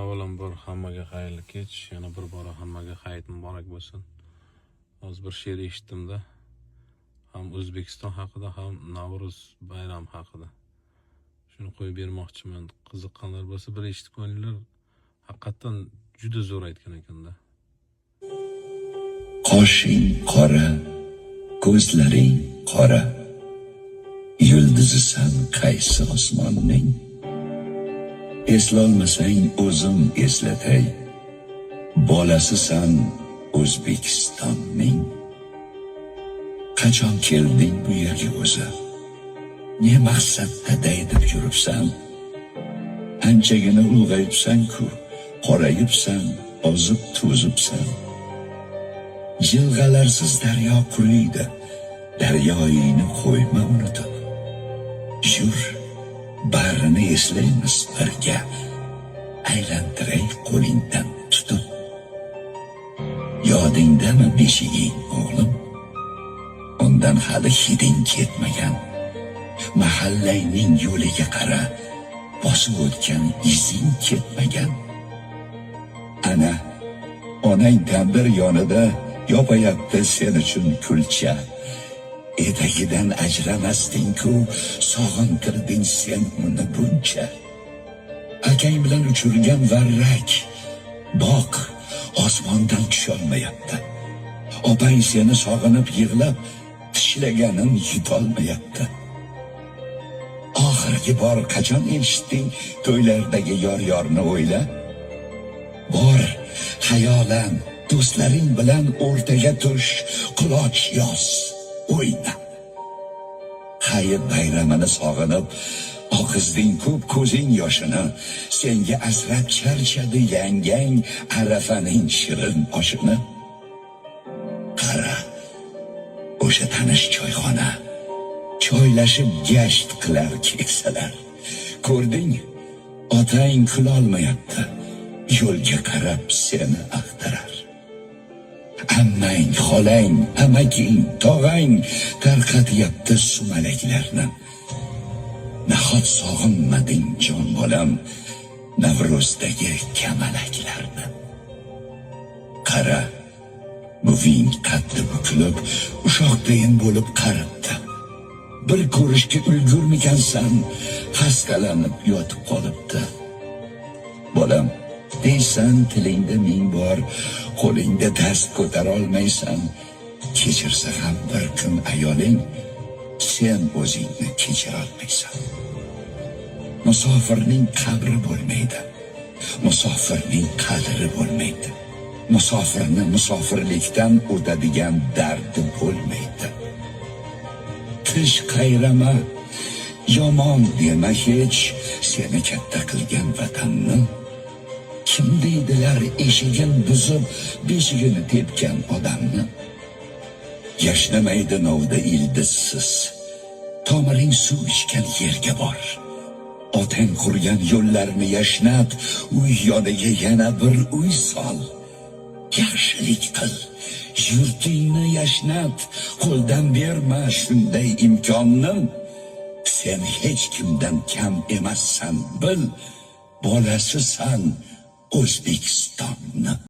Avvalambor hammaga xayrli kech, yana bir bora hammaga hayit muborak bo'lsin. Hozir bir she'r eshitdim-da, ham O'zbekiston haqida, ham Navro'z bayrami haqida. Shuni qo'yib bermoqchiman. Qiziqqanlar bo'lsa bir eshitib ko'ringlar. Haqiqatan juda zo'r aytgan ekan-da. Qoshing qora, ko'zlaring qora. Yuldizisan qaysi osmonning? Eslolmasang o'zim eslatay. Bolasisan O'zbekistonning. Qachon kelding bu yerga o'zi? Ne maqsadda daydib yuribsan? Anchagina ulg'ayibsan-ku, qorayibsan, ozib to'zibsan. Jilg'alarsiz daryo quriydi, daryoyingni qo'yma unutib. Yur, barini eslaymiz birga, aylantiray qo'lingdan tutib. Yodingdami beshiging o'g'lim? Undan hali hiding ketmagan. Mahallangning yo'liga qara, bosib o'tgan izing ketmagan. Ana, onang tandir yonida yopayapti sen uchun kulcha. Etagidan ajramasding-ku, sog'intirding sen uni buncha. Akang bilan uchirgan varrak, boq, osmondan tusholmayapti. Opang seni sog'inib yig'lab, tishlaganin yutolmayapti. Oxirgi bor qachon eshitding to'ylardagi yor-yorni o'yla? Bor, xayolan do'stlaring bilan o'rtaga tush, quloch yoz, o'yna. Hayit bayramini sog'inib, oqizding ko'p ko'zing yoshini, senga asrab charchadi yangang Arafaning shirin oshini. Qara, o'sha tanish choyxona, choylashib gasht qilar keksalar. Ko'rding, otang kulolmayapti, yo'lga qarab seni axtarar. Ammang, xolang, amaking, tog'ang tarqatyapti sumalaklarni. Nahot sog'inmading jon bolam Navro'zdagi kamalaklarni. Qara, buving qaddi bukilib, ushoqdayin bo'lib qaribdi. Bir ko'rishga ulgurmikansan, xastalanib yotib qolibdi. Bolam, deysan tilingda ming bor, qo'lingda dast ko'tara olmaysan. Kechirsa ham bir kun ayoling, sen o'zingni kechira olmaysan. Musofirning qabri bo'lmaydi, musofirning qadri bo'lmaydi. Musofirni musofirlikdan o'tadigan dardi bo'lmaydi. Tish qayrama, yomon dema hech seni katta qilgan vatanni. Kim deydilar eshigin buzib, beshigini tepgan odamni? Yashnamaydi novda ildizsiz, tomiring suv ichgan yerga bor. Otang qurgan yo'llarni yashnat, uy yoniga yana bir uy sol. Yaxshilik qil, yurtingni yashnat, qo'ldan berma shunday imkonni. Sen hech kimdan kam emassan, bil, bolasisan O'zbekistonni.